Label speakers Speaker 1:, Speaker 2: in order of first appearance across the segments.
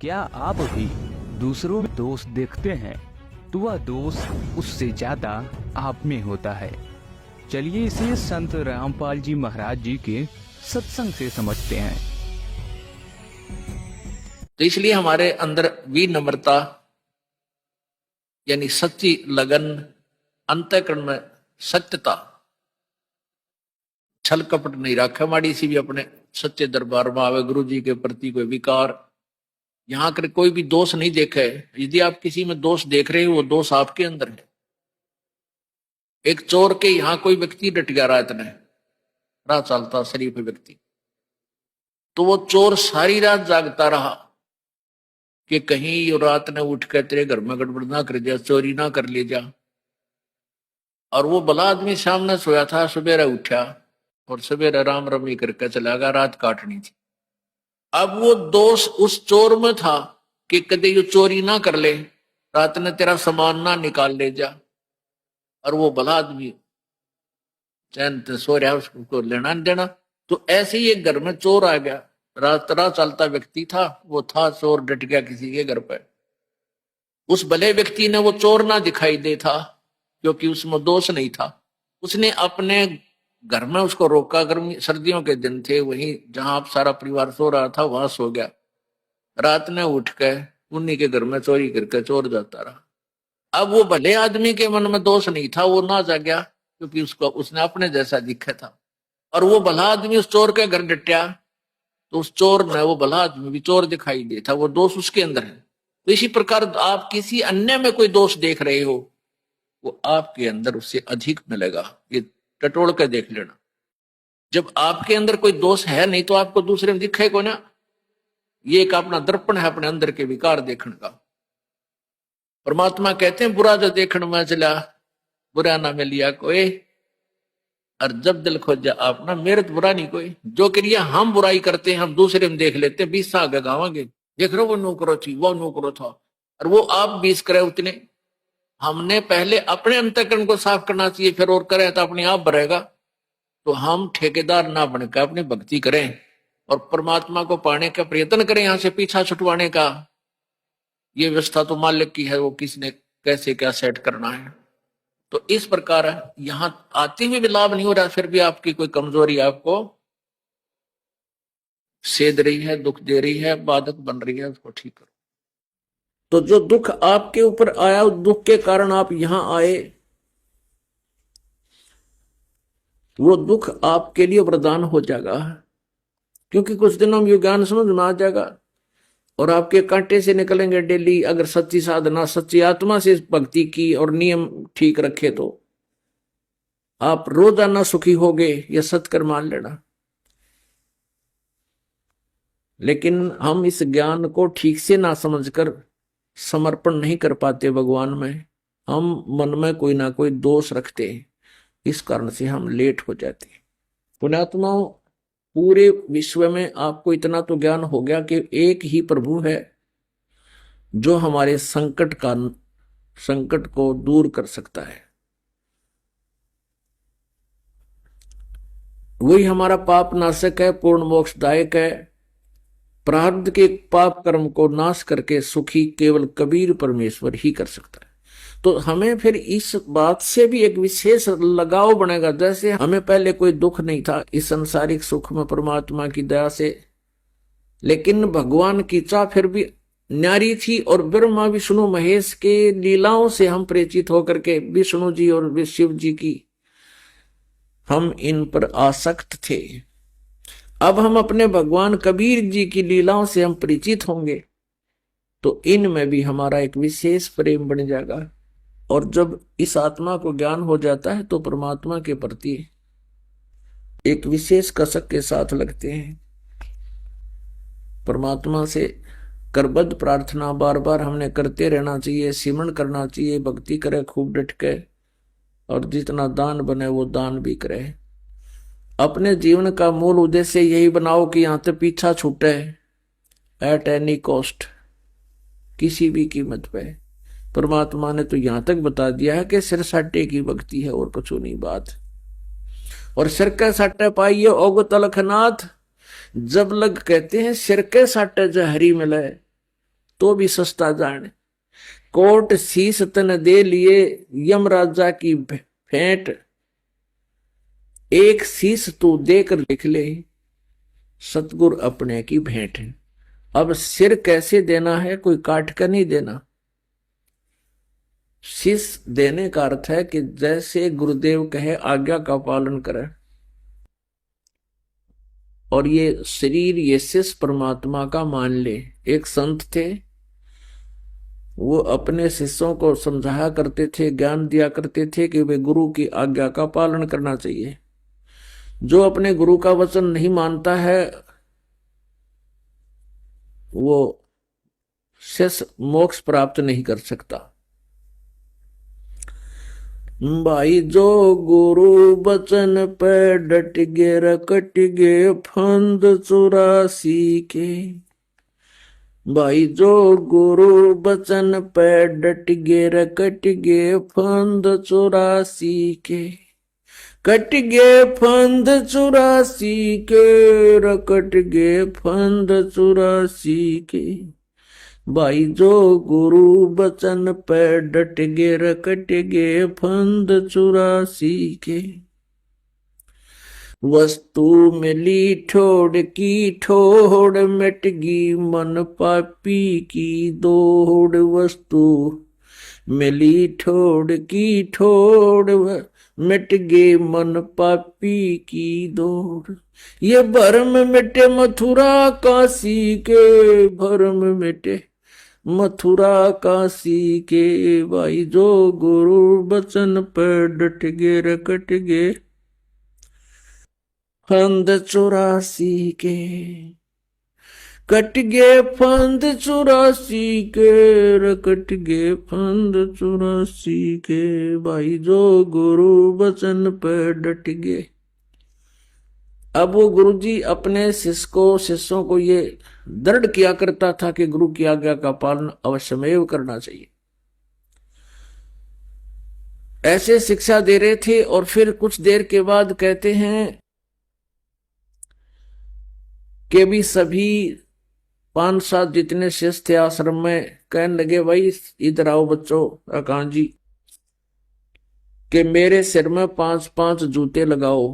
Speaker 1: क्या आप भी दूसरों में दोष देखते हैं तो वह दोष उससे ज्यादा आप में होता है। चलिए इसे संत रामपाल जी महाराज जी के सत्संग से समझते हैं।
Speaker 2: तो इसलिए हमारे अंदर विनम्रता यानी सच्ची लगन, अंतःकरण में सत्यता, छल कपट नहीं रखा माड़ी सी भी अपने सच्चे दरबार में आवे, गुरु जी के प्रति कोई विकार, यहां कर कोई भी दोष नहीं देखा है। यदि आप किसी में दोष देख रहे हो वो दोष आपके अंदर है। एक चोर के यहां कोई व्यक्ति डट गया रात ने, राह चलता शरीफ व्यक्ति, तो वो चोर सारी रात जागता रहा कि कहीं ये रात ने उठ कर तेरे घर में गड़बड़ ना कर दिया, चोरी ना कर ले जा। और वो भला आदमी सामने सोया था, सवेरे उठा और सवेरे राम रमी करके चला गया, रात काटनी थी। अब वो दोष उस चोर में था कि कदे ये चोरी ना कर ले, रात ने तेरा सामान ना निकाल ले जा। और वो भला आदमी चैन सो रहा, उसको लेना नहीं देना। तो ऐसे ही एक घर में चोर आ गया, रात राह चलता व्यक्ति था, वो था चोर, डट गया किसी के घर पर। उस भले व्यक्ति ने वो चोर ना दिखाई दे था क्योंकि उसमें दोष नहीं था। उसने अपने घर में उसको रोका, गर्मी सर्दियों के दिन थे, वहीं जहां आप सारा परिवार सो रहा था वहां सो गया। रात ने उठ के उन्हीं के घर में चोरी करके चोर जाता रहा। अब वो भले आदमी के मन में दोष नहीं था, वो ना जागया क्योंकि उसको उसने अपने जैसा दिखा था। और वो भला आदमी उस चोर के घर डटा तो उस चोर ने वो भला आदमी भी चोर दिखाई देता, वो दोष उसके अंदर है। तो इसी प्रकार आप किसी अन्य में कोई दोष देख रहे हो, वो आपके अंदर उससे अधिक मिलेगा। ये टटोल कर देख लेना। जब आपके अंदर कोई दोष है नहीं तो आपको दूसरे में दिखे को ना। ये एक अपना दर्पण है अपने अंदर के विकार देखने का। परमात्मा कहते हैं बुरा जो देखने में चला बुरा ना मिलिया कोई, और जब दिल खोजा आपना मेरे तो बुरा नहीं कोई। जो क्रिया हम बुराई करते हैं हम दूसरे में देख लेते हैं, 20 साल आगे गावांगे, देख रहे वो नौकरो थी, वो नौकरो था, और वो आप 20 करे उतने। हमने पहले अपने अंतःकरण को साफ करना चाहिए, फिर और करें तो अपने आप भरेगा। तो हम ठेकेदार ना बनकर अपनी भक्ति करें और परमात्मा को पाने का प्रयत्न करें, यहां से पीछा छुटवाने का। ये व्यवस्था तो मालिक की है, वो किसने कैसे क्या सेट करना है। तो इस प्रकार यहां आते हुए भी लाभ नहीं हो रहा, फिर भी आपकी कोई कमजोरी आपको सेध रही है, दुख दे रही है, बाधक बन रही है, उसको ठीक करो। तो जो दुख आपके ऊपर आया, उस दुख के कारण आप यहां आए, वो दुख आपके लिए वरदान हो जाएगा। क्योंकि कुछ दिनों में ज्ञान समझ में आ जाएगा और आपके कांटे से निकलेंगे डेली। अगर सच्ची साधना, सच्ची आत्मा से भक्ति की और नियम ठीक रखे तो आप रोजाना सुखी होगे, यह सत्कर मान लेना। लेकिन हम इस ज्ञान को ठीक से ना समझकर समर्पण नहीं कर पाते भगवान में। हम मन में कोई ना कोई दोष रखते हैं, इस कारण से हम लेट हो जाते हैं। पुण्यात्माओं, पूरे विश्व में आपको इतना तो ज्ञान हो गया कि एक ही प्रभु है जो हमारे संकट को दूर कर सकता है। वही हमारा पाप नाशक है, पूर्ण मोक्षदायक है। प्रारब्ध के पाप कर्म को नाश करके सुखी केवल कबीर परमेश्वर ही कर सकता है। तो हमें फिर इस बात से भी एक विशेष लगाव बनेगा। जैसे हमें पहले कोई दुख नहीं था इस संसारिक सुख में परमात्मा की दया से, लेकिन भगवान की चाह फिर भी न्यारी थी। और ब्रह्मा विष्णु महेश के लीलाओं से हम परिचित होकर के विष्णु जी और शिव जी की हम इन पर आसक्त थे। अब हम अपने भगवान कबीर जी की लीलाओं से हम परिचित होंगे तो इनमें भी हमारा एक विशेष प्रेम बन जाएगा। और जब इस आत्मा को ज्ञान हो जाता है तो परमात्मा के प्रति एक विशेष कसक के साथ लगते हैं। परमात्मा से करबद्ध प्रार्थना बार बार हमने करते रहना चाहिए, सिमरण करना चाहिए, भक्ति करे खूब डट के, और जितना दान बने वो दान भी करे। अपने जीवन का मूल उद्देश्य यही बनाओ कि यहां से पीछा छूटे एट एनी कॉस्ट, किसी भी कीमत पे। परमात्मा ने तो यहां तक बता दिया है कि सिर साटे की भक्ति है और कुछ नहीं बात। और सिर के साटे पाइये ओग तलखनाथ, जब लग कहते हैं सिर के साटे जहरी मिले तो भी सस्ता जाने। कोट शीस तन दे लिए यम राजा की भेंट, एक शीस तू देकर लिख ले सतगुरु अपने की भेंट। अब सिर कैसे देना है, कोई काट कर नहीं देना। शीस देने का अर्थ है कि जैसे गुरुदेव कहे आज्ञा का पालन करें। और ये शरीर ये शिष परमात्मा का मान ले। एक संत थे, वो अपने शिष्यों को समझाया करते थे, ज्ञान दिया करते थे कि वे गुरु की आज्ञा का पालन करना चाहिए। जो अपने गुरु का वचन नहीं मानता है वो शेष मोक्ष प्राप्त नहीं कर सकता। भाई जो गुरु बचन पे डट गे रकट गे फंद 84 के। भाई जो गुरु बचन पे डट गे रकट गे फंद 84 के। कट गे फंद 84 के, रकट गे फंद 84 के। भाई जो गुरु बचन पे डट गे रकट गे फंद 84 के। वस्तु मिली ठोड़ की ठोड़, मिटगी मन पापी की दौड़। वस्तु मिली ठोड़ की ठोड़, मिट गे मन पापी की दौड़। ये भरम मिटे मथुरा काशी के, भरम मिटे मथुरा काशी के। भाई जो गुरु बचन पर डट गे रकट गे फंद 84 के। कट गे फंद 84 के, रकट गे फंद 84 के। भाई जो गुरु बचन पर डट गे। अब वो गुरुजी अपने शिष्यों को ये दृढ़ किया करता था कि गुरु की आज्ञा का पालन अवश्यमेव करना चाहिए। ऐसे शिक्षा दे रहे थे। और फिर कुछ देर के बाद कहते हैं कि भी सभी 5-7 जितने शिष्य थे आश्रम में कहने लगे, भाई इधर आओ बच्चों, अकान जी कि मेरे सिर में 5-5 जूते लगाओ।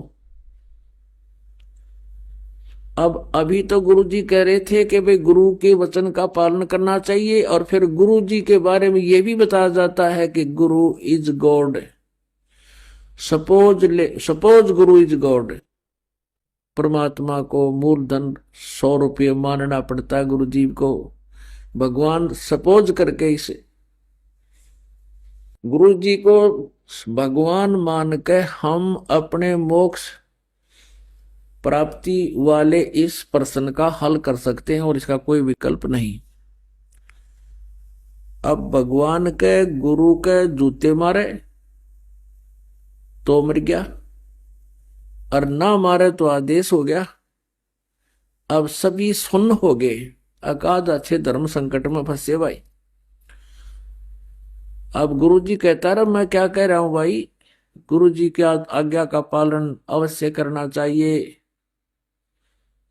Speaker 2: अब अभी तो गुरुजी कह रहे थे कि भाई गुरु के वचन का पालन करना चाहिए। और फिर गुरुजी के बारे में यह भी बताया जाता है कि गुरु is God. Suppose Guru is God. परमात्मा को मूलधन 100 रुपये मानना पड़ता है गुरुजी को। भगवान सपोज करके इसे गुरुजी को भगवान मान के हम अपने मोक्ष प्राप्ति वाले इस प्रश्न का हल कर सकते हैं और इसका कोई विकल्प नहीं। अब भगवान के गुरु के जूते मारे तो मर गया, और ना मारे तो आदेश हो गया। अब सभी सुन्न हो गए। अकाद अच्छे धर्म संकट में फंसे भाई। अब गुरुजी कहता रहा, मैं क्या कह रहा हूं भाई, गुरुजी की आज्ञा का पालन अवश्य करना चाहिए।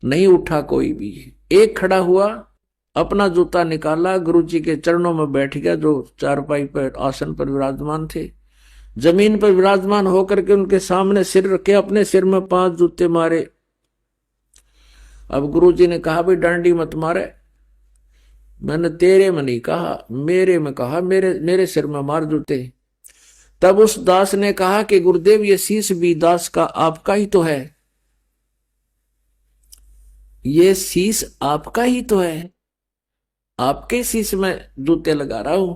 Speaker 2: नहीं उठा कोई भी। एक खड़ा हुआ, अपना जूता निकाला, गुरुजी के चरणों में बैठ गया, जो चारपाई पर आसन पर विराजमान थे। जमीन पर विराजमान होकर के उनके सामने सिर रखे, अपने सिर में 5 जूते मारे। अब गुरुजी ने कहा, भाई डांडी मत मारे, मैंने तेरे में नहीं कहा, मेरे में कहा, मेरे सिर में मार जूते। तब उस दास ने कहा कि गुरुदेव ये शीश भी दास का आपका ही तो है, ये शीश आपका ही तो है, आपके शीश में जूते लगा रहा हूं।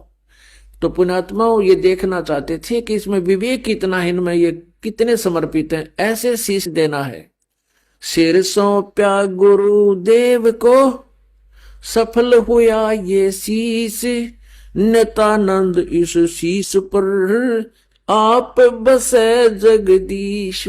Speaker 2: तो पुण्यात्मा ये देखना चाहते थे कि इसमें विवेक कितना है, इनमें ये कितने समर्पित हैं। ऐसे शीश देना है। सिर सौंप्या गुरुदेव को, सफल हुआ ये शीश। नित्यानंद इस शीश पर आप बसे जगदीश।